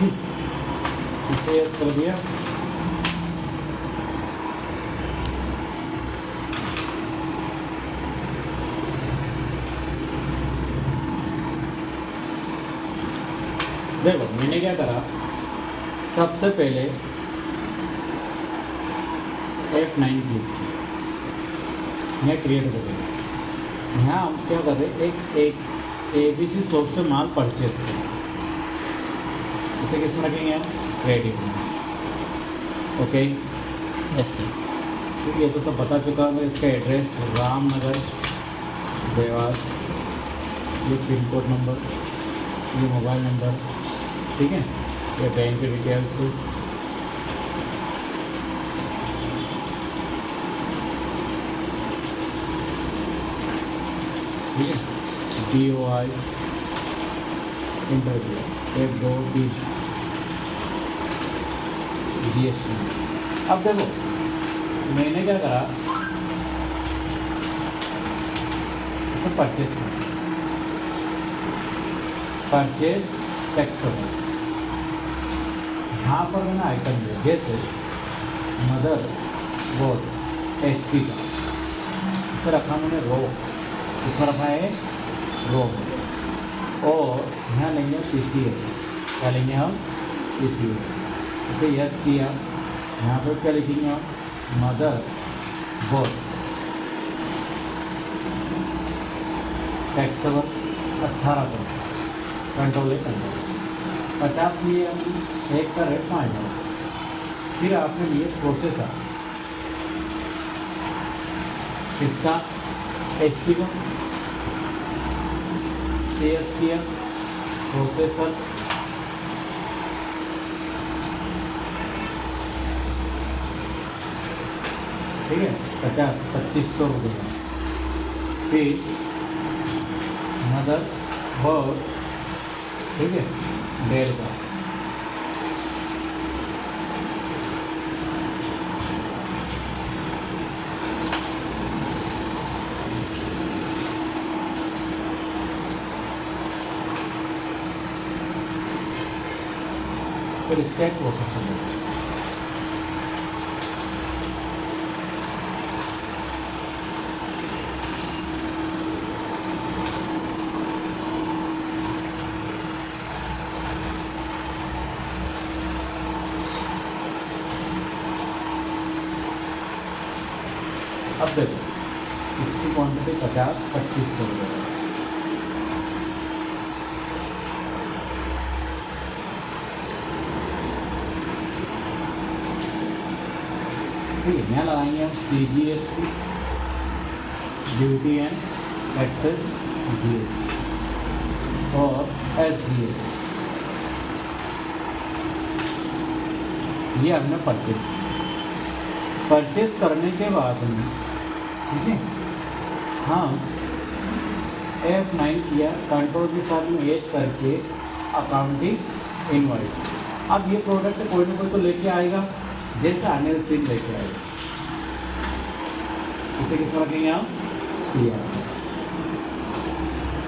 इसे यस कर दिया। देखो मैंने क्या करा, सबसे पहले F9 क्लिक किया, यहाँ क्रिएट कर दिया। यहाँ हम क्या कर रहे, एक ABC शॉप से माल परचेस करें। इसे किस में रखेंगे हम, क्रेडिट में। Okay yes sir. ठीक है, तो सब बता चुका हूँ। इसका एड्रेस रामनगर देवास, ये पिन कोड नंबर, ये मोबाइल नंबर, ठीक है, ये बैंक के डिटेल्स, ठीक है, DOI इंटरव्यू 1 2 3 GST। अब देखो मैंने क्या करा, इसे परचेस कर, परचेस टैक्स यहाँ पर मैंने आइटम दिया, जैसे मदर बोर्ड HP का, इसे रखा मैंने रो, इसमें रखा है रो, और यहाँ लेंगे PCS, क्या लेंगे हम, PCS। इसे यस किया, यहाँ पर क्या लिखेंगे हम, मदर बोर्ड टैक्सेबल 18%, कंट्रोल 50 लिए हमने, एक का रेट 5। फिर आपने लिए प्रोसेसर, इसका HP का CS किया, प्रोसेसर ठीक है 2500 रुपये। फिर मदर बोर्ड, ठीक है, डेल का, फिर इसका एक प्रोसेसर है। अब देखो इसकी क्वांटिटी 2500 रुपये। ठीक है, यहाँ लगाएंगे हम CGST, duty and excess GST और SGST। ये हमने परचेस करने के बाद में, ठीक है, हम F9 किया, कंट्रोल के साथ में एच करके अकाउंटिंग इनवॉइस। अब ये प्रोडक्ट कोई ना कोई तो लेके आएगा, जैसे अनिल सिंह लेके आएगा, इसे किस में रखेंगे हम, CR,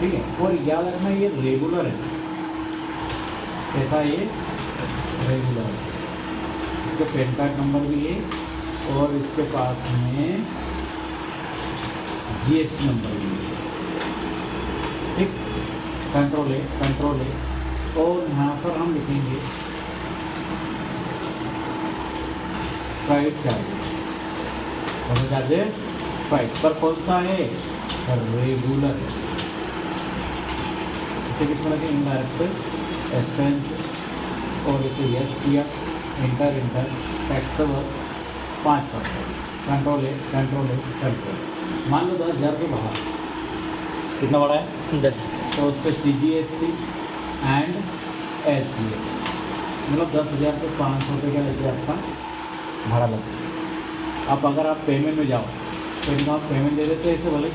ठीक है। और याद रखना ये रेगुलर है, कैसा ये रेगुलर है, इसका पैन कार्ड नंबर भी है और इसके पास में GST नंबर भी है, ठीक। कंट्रोल है और यहाँ पर हम लिखेंगे प्राइवेट चार्जेस प्राइवेट पर कौन सा है, रेगुलर है। इसे किस में लगे, इनडायरेक्ट एक्सपेंस, और इसे यस किया, इंटर टैक्सेबल 5%, कंट्रोल है। मान लो 10,000 रुपये बाहर, कितना बड़ा है 10। तो उस पर CGST एंड SGST, मतलब 10,000 पे 500 रुपये का लेके आपका भाड़ा लगता है। अब अगर आप पेमेंट में जाओ तो इनको आप पेमेंट दे देते हैं, ऐसे बोले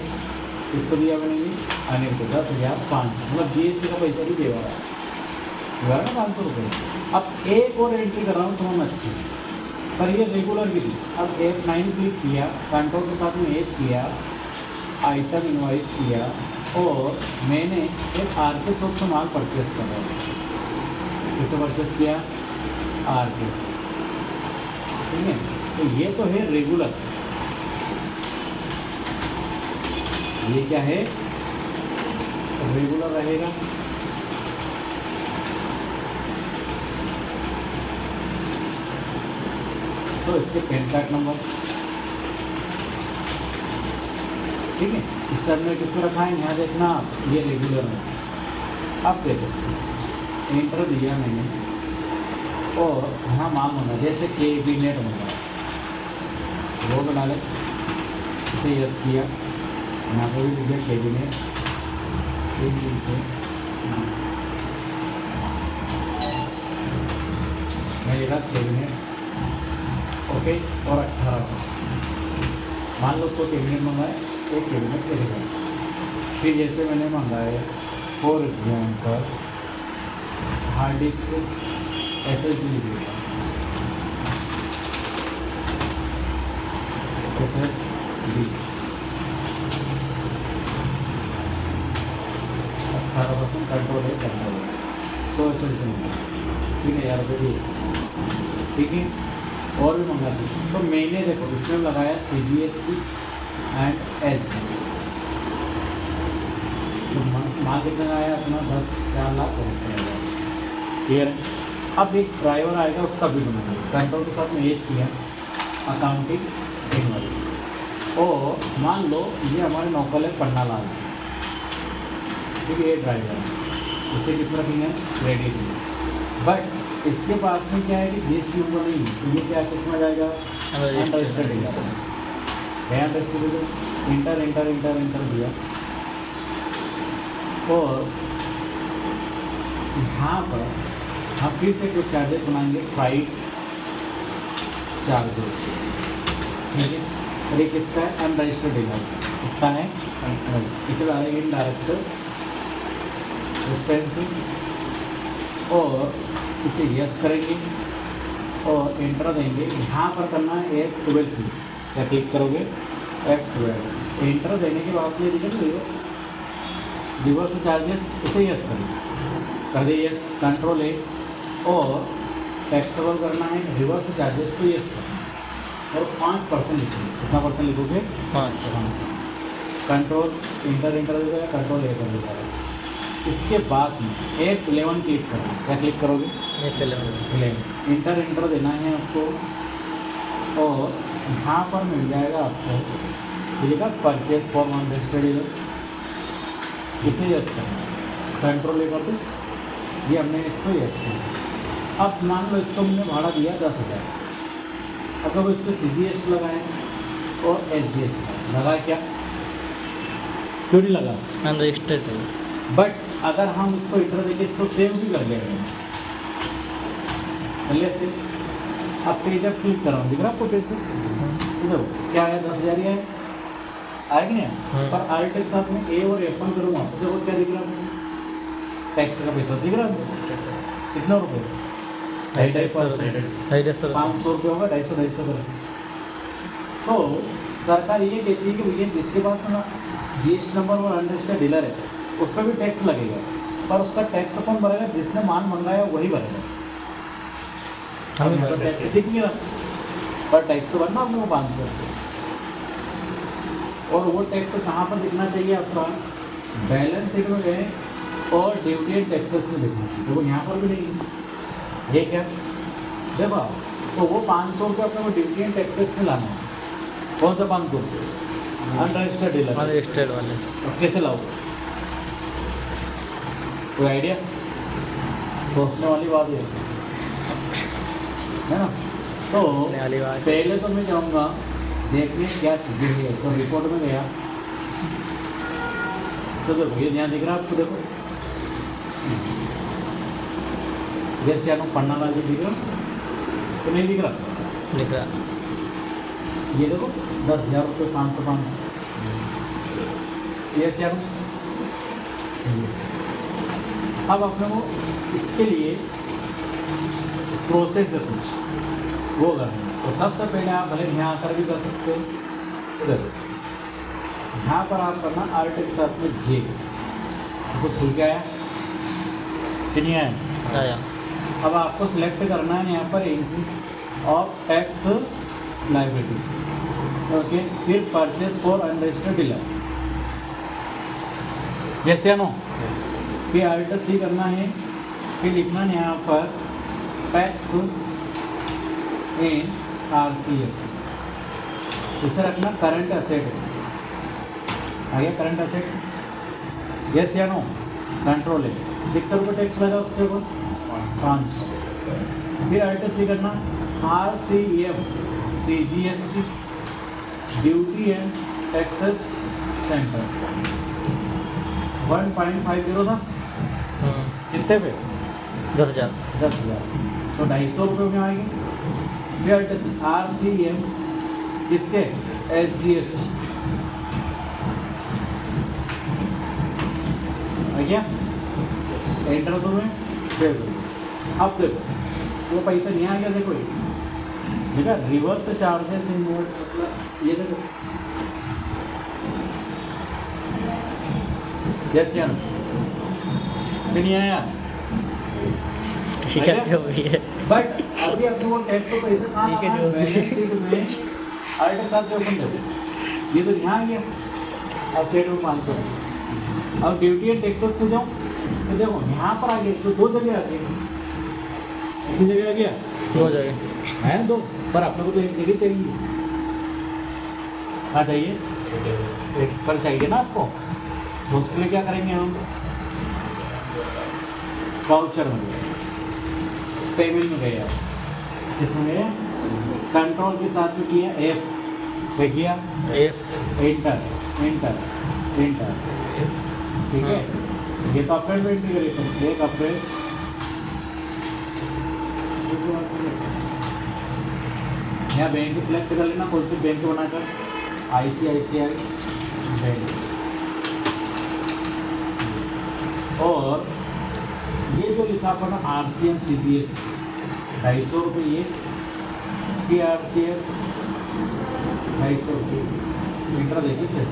इसको दिया मैंने जी अनिल को 10,500, मतलब GST का पैसा भी देगा ना 500 रुपये। अब एक और एंट्री कर रहा हूँ समझ अच्छे से, पर ये रेगुलर की थी। अब F9 क्लिक किया, कंट्रोल के साथ में एच किया, आइटम इनवाइस किया, और मैंने एक RK शॉप से माल परचेस कर रहा हूँ, किसे परचेस किया? RK से, ठीक है। तो ये तो है रेगुलर, ये क्या है? रेगुलर रहेगा। तो इसके पैन कार्ड नंबर, ठीक है। इस सब में किसमें रखा है? यहाँ देखना आप, ये रेगुलर है। अब देखो, एंटर दिया मैंने और यहाँ मान होना जैसे कैबिनेट होगा, वो बना ले, इसे यस किया, यहाँ पर भी लिख दिया कैबिनेट, मैं लिखा कैबिनेट, ओके। और 18 मान लो 100 कैबिनेट मंगाए, एक कैबिनेट लिखा। फिर जैसे मैंने मंगाए for example hard disk SSD लिखा, SSD 18% कंट्रोल है, कंट्रोल है 100 SSD, ठीक है यार रुपये, ठीक है। और भी मंगा सकते। तो मैंने देखो इसमें लगाया CGST एंड SGST, तो माल कितना आया अपना 4 लाख क्लियर है। अब एक ड्राइवर आएगा, उसका भी बनाएंगे, कंट्रोल के साथ में एज किया, अकाउंटिंग इनवॉइस, और मान लो ये हमारे नौकल है पन्ना लाल, ठीक है। ये ड्राइवर है, इसे किस रखेंगे? क्रेडिट में। बट इसके पास में क्या है कि GST नंबर नहीं है, तो ये क्या किस में जाएगा? अनरजिस्टर्ड डीलर है। Unregistered inter inter inter inter दिया, और यहाँ पर हम फिर से कुछ चार्जेस बनाएंगे, फ्राइट चार्जेस, ठीक है। और एक इसका है अनरजिस्टर्ड डीलर, इसका है इसे डालेंगे डायरेक्ट एक्सपेंसिव, और इसे यस करेंगे और एंटर देंगे। यहाँ पर करना है F12 की, क्या क्लिक करोगे? F12 एंटर देने के बाद में दिखेगा रिवर्स चार्जेस, इसे यस करेंगे, कर दे यस, कंट्रोल है, और टैक्सेबल करना है रिवर्स चार्जेस को यस करना है, और 5% लिखोगे। कितना परसेंट लिखोगे? 5। कंट्रोल इंटर इंटर देगा, कंट्रोल ए कर देगा। इसके बाद में F11 क्लिक करना, क्या क्लिक करोगे? F11 इंटर इंटर देना है आपको, और यहाँ पर मिल जाएगा आपको लिखा परचेज फॉर अनरजिस्टर्ड डीलर, इसे यस करना, कंट्रोल ए कर दो, ये हमने इसको यस किया। अब मान लो इसको हमने भाड़ा दिया 10,000, अगर वो इस पर CGST लगाए और SGST लगाए, क्या क्यों नहीं लगा? अनरजिस्टर्ड है। बट अगर हम इसको इंटर देके इसको सेव भी कर ले रहे हैं, से अब पेज अब क्लिक कर रहा हूँ, दिख रहा आपको पेज पे? देखो क्या है, 10,000 है, आएगा नहीं? पर आल्ट के साथ में A और F1 करूँगा तो देखो क्या दिख रहा है? टैक्स का पैसा दिख रहा है, कितना रुपये? 250 500 रुपये होगा, 250 कर। तो सरकार ये कहती है कि भैया जिसके पास ना GST नंबर और अनरजिस्टर्ड डीलर है, उस पर भी टैक्स लगेगा, पर उसका टैक्स कौन भरेगा? जिसने माल मंगाया वही भरेगा। हमें टैक्स दिख नहीं रहा, पर टैक्स भरना आपको 500, और वो टैक्स कहाँ पर दिखना चाहिए आपका? बैलेंस शीट में गए और ड्यूटी एंड टैक्सेस में दिखना चाहिए, तो वो यहाँ पर भी नहीं है। ये क्या देखो, तो वो 500 रुपये अपने को ड्यूटी एंड टैक्सेस में लाना है। कौन सा 500? अनरजिस्टर्ड डीलर, अनरजिस्टर्ड वाले। अब कैसे लाओ? कोई आइडिया? सोचने वाली बात है ना। तो पहले तो मैं जाऊँगा देखने क्या चीज़ें हैं, तो रिपोर्ट में गया तो देखो ये यहाँ दिख रहा है आपको, देखो जैसे आपको पन्ना लाल दिख रहा तो नहीं दिख रहा? दिख रहा। ये देखो 10,000 रुपये 500 ये से अब अपने को इसके लिए प्रोसेस है कुछ वो करना है। तो सबसे पहले आप भले यहाँ आकर भी कर सकते हो, देखो यहाँ पर आप करना आर्ट के साथ में J, कुछ खुल के आया कि नहीं आया? अब आपको सिलेक्ट करना है यहाँ पर entry of tax liabilities, okay. फिर purchase for unregistered dealer, yes या नो। फिर अल्ट सी करना है, फिर लिखना है यहाँ पर टैक्स इन RCS, इसे रखना करंट असेट, आ गया करंट असेट, यस या नो। कंट्रोल है, कितने रुपये टैक्स लगा उसके ऊपर 500। फिर अल्ट सी करना RCM CGST duty and taxes centre 1.50 था, कितने पे 10,000। 10,000, तो 250 रुपये में आएंगे। फिर अल्ट सी RCM किसके SGST, आ गया, एंटर तो में सेव कर। अब देखो वो पैसा नहीं आ गया, देखो देखा रिवर्स चार्जेस इन ये देखो, जैसे फिर नहीं आया, ठीक है जो भी है, बट अभी अपने वो टैक्स को पैसे कहाँ ठीक है, जो भी है। बैलेंस शीट में अल्ट के साथ जो अपन देखो ये तो यहाँ आ गया, और सेट में 500। अब ड्यूटी एंड टैक्सेस में जाओ तो देखो यहाँ पर आ गए, तो दो जगह आ गए, एक ही जगह आ गया, हो जाएगा। है दो, पर अपने को तो एक जगह चाहिए, आ जाइए एक पर चाहिए ना आपको, तो उसके लिए क्या करेंगे हम, वाउचर में गए, पेमेंट में गए, इसमें कंट्रोल के साथ में किया F पे किया, एंटर एंटर एंटर, ठीक है। ये तो अपडेट में एंट्री करें, एक अपडेट यहाँ बैंक सिलेक्ट कर लेना, कौन सी बैंक बनाकर, ICICI बैंक, और ये जो लिखा अपना RCM CGS 250 रुपये, ये PRCM 250 रुपये, मीटर देखिए सर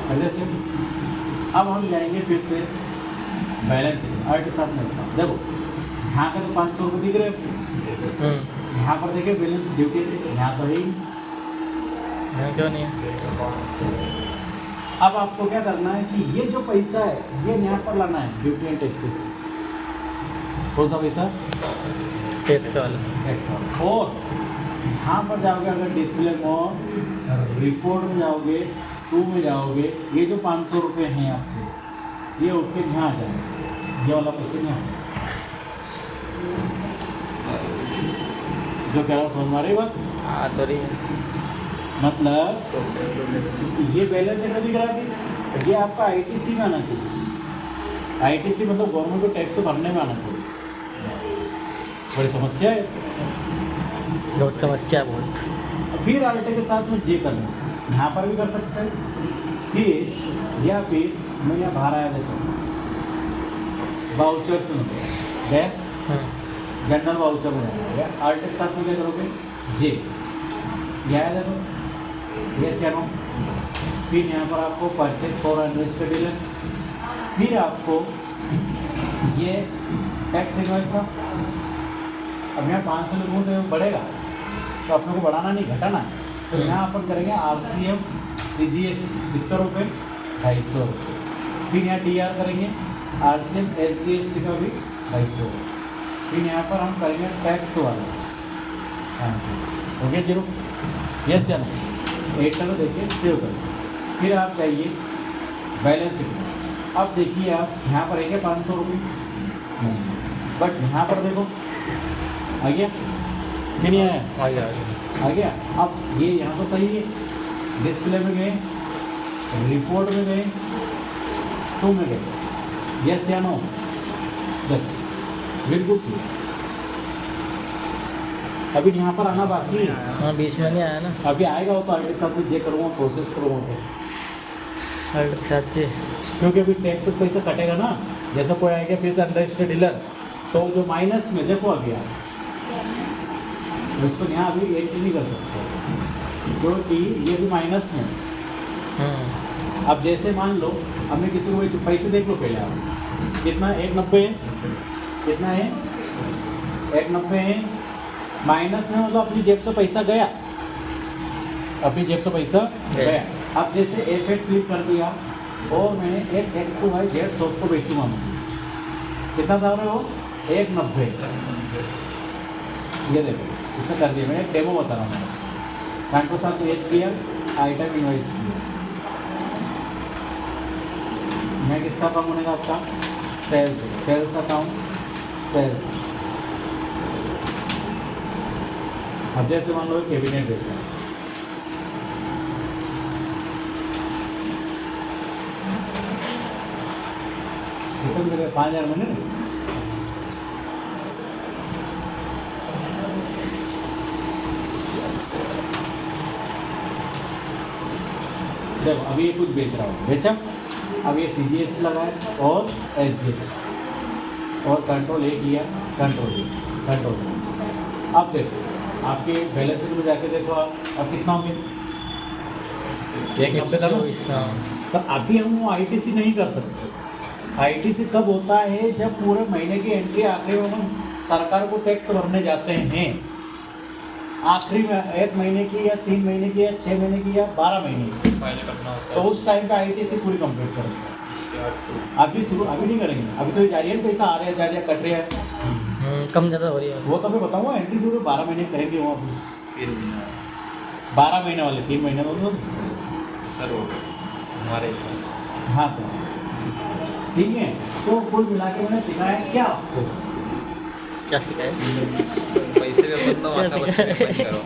पहले से। अब हम जाएंगे फिर से बैलेंस आर्ट के साथ में, देखो यहाँ का तो 500 रुपये दिख रहे हैं, यहाँ पर देखिए बैलेंस ड्यूटी, यहाँ तो ही क्यों नहीं है। अब आपको क्या करना है कि ये जो पैसा है ये यहाँ पर लाना है, ड्यूटी एंड टैक्सेस, कौन सा पैसा, टैक्स वाला, टैक्स वाला। और यहाँ पर जाओगे, अगर डिस्प्ले में रिपोर्ट में जाओगे, 2 में जाओगे, ये जो 500 रुपये हैं आपके, ये उठ के यहाँ आ जाएंगे, ये वाला पैसे नहीं आएगा, जो कह रहा समझ में रही बात, हाँ तो रही है। मतलब ये बैलेंस शीट दिख रहा है, ये आपका ITC में आना चाहिए, ITC मतलब गवर्नमेंट को टैक्स भरने में आना चाहिए, बड़ी समस्या है, बहुत समस्या बहुत। फिर अल्ट के साथ में जे करना, यहाँ पर भी कर सकते हैं, फिर या फिर मैं यहाँ बाहर आया देता हूँ, वाउचर्स में गए, जनरल वाउचर में जाएगा, अल्ट के साथ में क्या करोगे, जे ये आया देखो, यस या नो। फिर यहाँ पर आपको परचेज फॉर अनरजिस्टर्ड डीलर, फिर आपको ये टैक्स इनवॉइस था, अब यहाँ 500 लिखूँ तो बढ़ेगा, तो अपने को बढ़ाना नहीं घटाना है, तो यहाँ अपन करेंगे RCM CGS कितने रुपये 250 रुपये, फिर यहाँ TR करेंगे, RCM SGST का भी 250, फिर यहाँ पर हम करेंगे टैक्स वाला, हाँ जी ओके जीरो, यस या नो, एक करो देखिए सेव करो। फिर आप जाइए बैलेंस शीट, अब देखिए आप यहाँ पर है क्या 500 रुपये, बट यहाँ पर देखो आ गया कि नहीं आया, आ गया। आ गया। अब ये यहाँ तो सही है, डिस्प्ले में गए, रिपोर्ट में गए, 2 में गए, यस या नो, देखो बिल्कुल ठीक। अभी यहाँ पर आना बाकी है, हाँ बीच में नहीं आया ना, अभी आएगा वो, तो आगे साथ में जे करूँगा, प्रोसेस करूँगा तो, अल्ट सच्चे, क्योंकि अभी टैक्स से पैसा कटेगा ना, जैसा कोई आएगा फिर से अनरजिस्टर्ड डीलर, तो जो माइनस में देखो अभी आप, उसको यहाँ अभी एंट्री नहीं कर सकते, क्योंकि ये भी माइनस में। अब जैसे मान लो हमने किसी को पैसे देख लो पहले आप, कितना 190 है, कितना है 190 है, माइनस में मतलब अपनी जेब से पैसा गया, अपनी जेब से पैसा गया। अब जैसे F8 क्लिक कर दिया और मैंने एक XYZ शॉप को बेचूंगा मैं, कितना दाम रहे हो 190, ये देखो इसे कर दिया मैंने, डेमो बता रहा हूँ मैं। कंट्रोल साथ एच किया, आइटम इनवाइस किया, मैं किसका काम होने का आपका सेल्स, सेल्स अकाउंट सेल्स। अब जैसे मान लो कैबिनेट बेचा, कितने में 5000 मैंने, देखो अभी ये कुछ बेच रहा हूँ, बेचा, अब ये CGST लगाए और SGST और कंट्रोल ए किया, कंट्रोल ए, कंट्रोल ए। अब देखो आपके बैलेंस शीट में जाके देखो आप, अब कितना होंगे 190 था ना। 24, हाँ। तो अभी हम वो ITC नहीं कर सकते। ITC कब होता है जब पूरे महीने की एंट्री आखिरी में हम सरकार को टैक्स भरने जाते हैं, आखिरी में 1 महीने की या 3 महीने की या 6 महीने की या 12 महीने की, फाइल करना होता तो है। उस टाइम पे ITC पूरी कंप्लीट करेंगे। अभी नहीं करेंगे, अभी तो जा रही है, पैसा आ रहा है, जा रहा है, कट रहा है, कम ज़्यादा हो रही है। वो तो मैं बताऊंगा। एंट्री पूरे 12 महीने करेंगे वो, अभी 3 महीना 12 महीने वाले 3 महीने तो सर हो गया हमारे हिसाब से। हाँ, तो ठीक है। तो कुल मिला के मैंने सिखाया क्या आपको, क्या सिखाए? पैसे भी अपन तो माता बच्चे में बंद करो।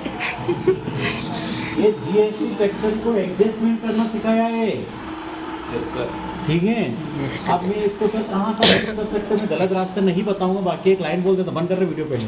ये GST टैक्सेस को एडजस्टमेंट करना सिखाया है, यस सर। ठीक है। GST अब मैं इसको सर कहाँ यूज कर सकते हैं, मैं गलत रास्ते नहीं बताऊंगा, बाकी एक लाइन बोल देता, बंद कर रहे वीडियो पहले।